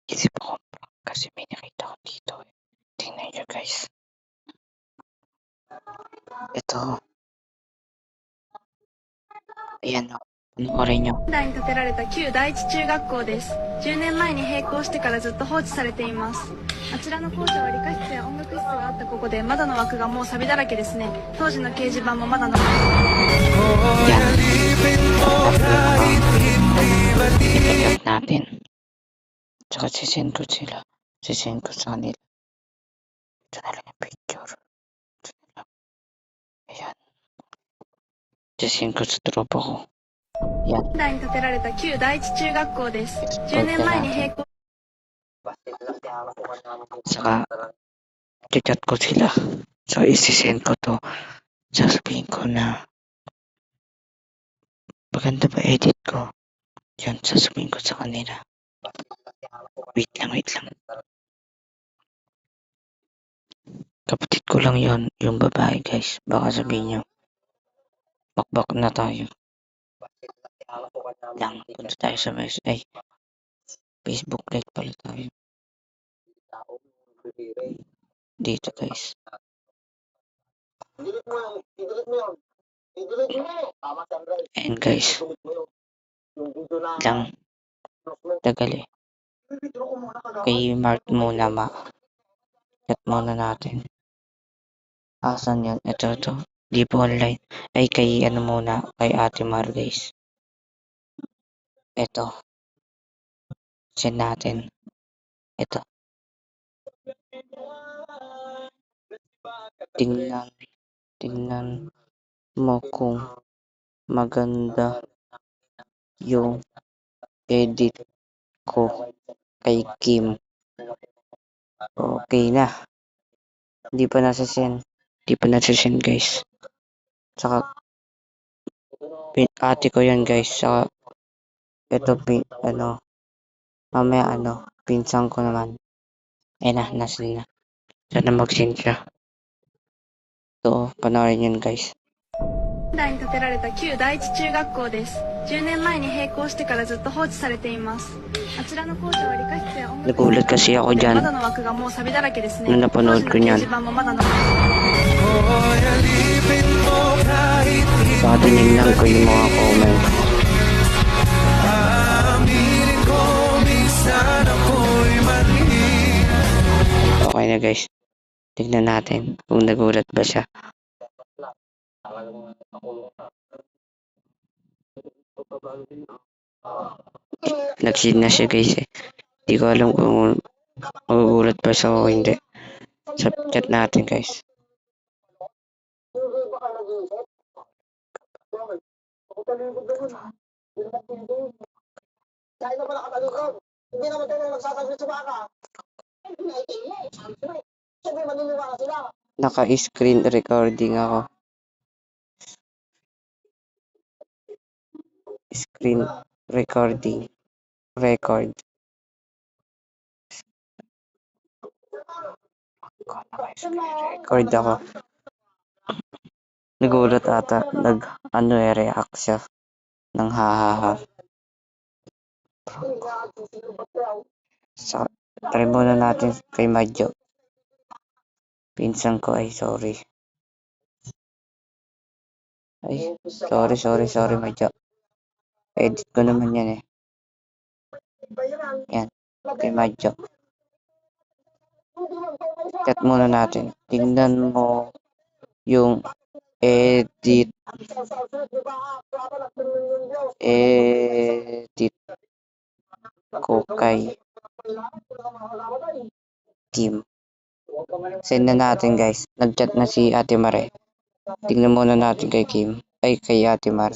Isip ko kasi may nakita ko dito. Tingnan nyo guys. Ito. Ayan o. Panoorin nyo. 現代に建てられた旧第一中学校です。10年前に閉校してからずっと放置されています。あちらの校舎は理科室や音楽室があったここで窓の枠がもう錆びだらけですね。当時の掲示板もまだ残って Yan. Ipikat natin. Tsaka sisend ko sila. Sisend ko sa kanila. Ito na lang yung picture. Ito na lang. Ayan. Sisend ko sa tropa ko. Yan. 現代に建てられた旧第一中学校です。10年前に閉校 Saka, chat ko sila. So, isisend ko to. Sasabihin ko na maganda ba edit ko? Yan, sasabihin ko sa kanila. Wait lang. Kapatid ko lang yon yung babae guys. Baka sabihin nyo, bakbak na tayo. Lang, punta tayo sa Facebook Live pala tayo. Dito guys. And guys. Lang. Tagal eh. Kay Mark muna chat muna natin. Asan yan? Ito. Di po online. Ay kay ano muna. Kay Ate Mar guys. Ito. Send natin. Ito. Tingnan mo kung maganda yung edit ko kay Kim. Okay na. Hindi pa nasasend guys. Saka ate ko yan guys. Saka ito mamaya pinsan ko naman. Nasend na. Sana mag-send siya. So, panoorin yun guys. 現代に建てられた旧第一中学校です。10年前に閉校してからずっと放置されています。あちらの校舎は理科室や音楽室 Nagulat kasi ako dyan. 窓の枠がもう錆びだらけですね。 Nung napanood ko 当時の掲 niyan. 示板もまだ残って Saka tinignan ko yung mga comment. Okay na guys. Tignan natin kung nagulat ba siya. Nag-send na siya guys eh. Hindi ko alam kung magugulat ba siya o hindi. Sa chat natin guys. Hindi naman tayo nagsasabi sa baka. Siyempre maniniwala sila. Naka-screen recording ako. Screen recording. Record ako. Nagulat ata. React siya. Nang hahaha. So, try muna natin kay Madjo. Pinsan ko ay sorry. Ay, sorry Madjo. Edit ko naman yan eh. Yan, kay Madjo. Chat muna natin. Tingnan mo yung edit ko kay Kim. Send na natin guys. Nag-chat na si Ate Mare. Tingnan muna natin kay Kim. Ay, kay Ate Mar.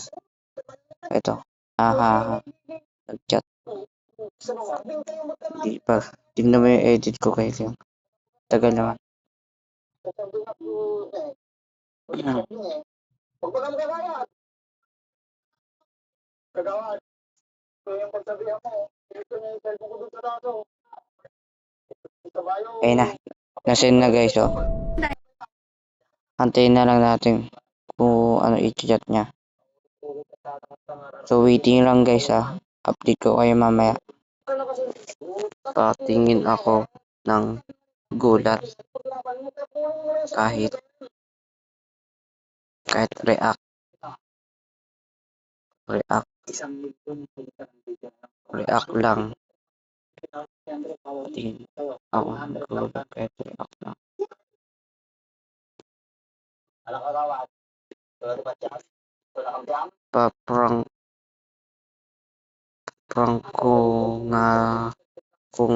Ito. Nag-chat. Di pa. Tingnan mo yung edit ko kay Kim. Tagal naman. Ayun na. Nasend na guys oh. Antayin na lang natin kung ano i-chat niya. So waiting lang guys ah. Update ko kayo mamaya. Patingin ako ng gulat kahit react lang. Patingin ako ng gulat kahit react lang. Prank ko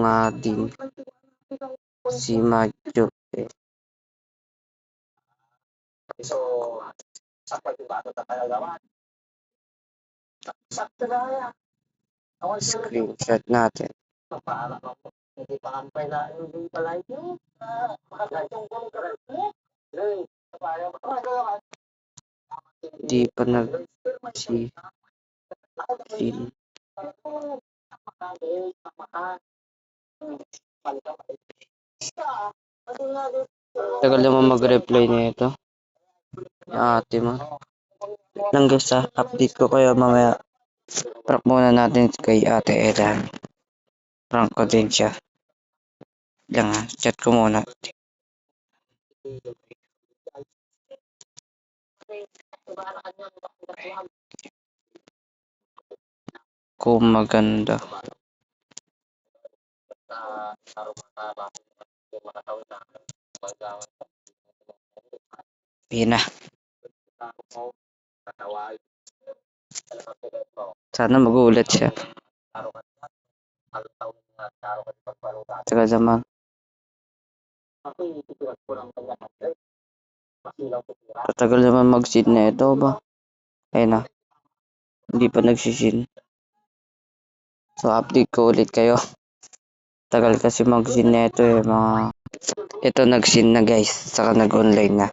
nga din si Madjo eh. Screenshot natin. Di pa nagsisin. Tagal naman mag-reply nito. Ate mo. Lang guys update ko kayo mamaya. Prank muna natin kay Ate Ella. Prank ko din siya. Lang chat ko muna. Kung maganda. Pina. Sana magulat siya. Tagal naman. Tagal naman mag-sin na ito ba? Ayun na. Hindi pa nagsisin. So update ko ulit kayo. Tagal kasi mag-sin na ito eh. Ito nag-sin na guys. Saka nag-online na.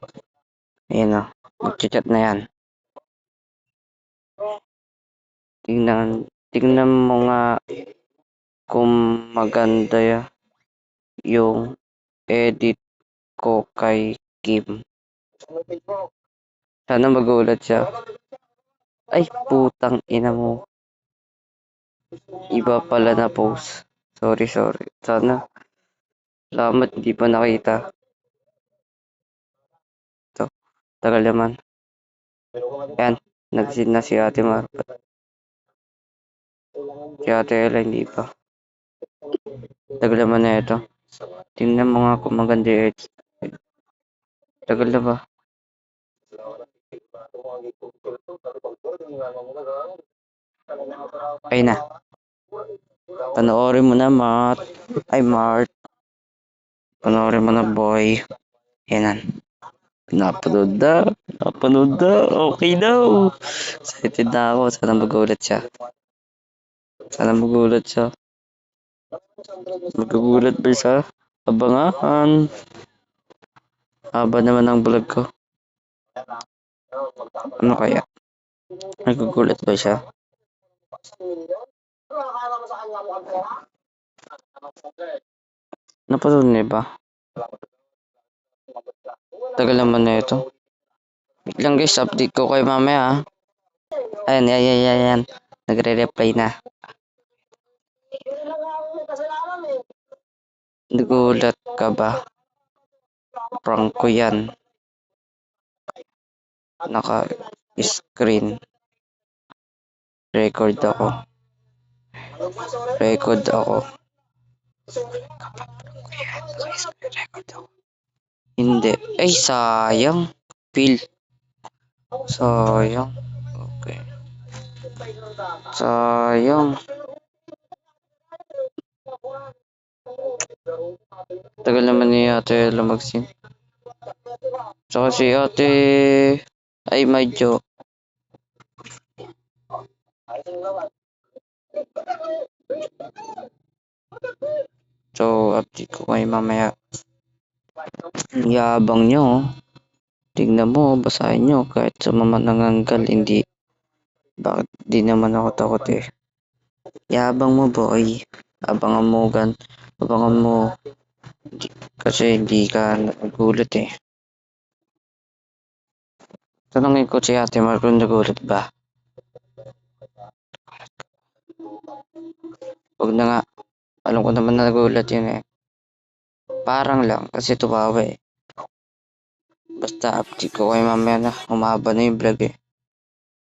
Ayun na. Mag-chat na yan. Tingnan mo nga kung maganda yung edit ko kay Kim. Sana magulat siya. Ay, putang ina mo. Iba pala na post. Sorry. Sana. Salamat, hindi pa nakita. Ito. Tagal naman. Yan. Nagsin na si Ate Marpat. Si Ate Ella hindi pa. Tagal naman na ito. Tingnan mo nga kung maganda yung edit. Tagal na ba? Ay na. Panoorin mo na, Mart. Mart. Panoorin mo na, boy. Yan. Napanood na. Okay daw. Excited na ako. Sana magulat siya. Magugulat ba siya? Abangahan. Haba naman ang vlog ko. Ano kaya? Nagugulat ba siya? Napanood niya ba? Tagal naman na ito. Wait lang guys, update ko kayo mamaya. Ayan. Nagre-reply na. Nagulat ka ba? Prank ko yan. Naka-screen. Record ako. Hindi. Ay, sayang. Sayang. Okay. Sayang. Tagal naman ni Ate lumagsin. Saka si Ate ay medyo so update ko kayo mamaya. Yabang nyo. Tignan mo, basahin nyo kahit sa mamananganggal hindi. Bakit di naman ako takot eh. Yabang mo boy. Abangan mo. Kasi hindi ka nagulat eh. Tanongin ko si Ate Mar kung nagulat ba. Huwag na nga. Alam ko naman na nagulat yun eh. Parang lang kasi tumawa eh. Basta update ko kayo mamaya na humaba na yung vlog eh.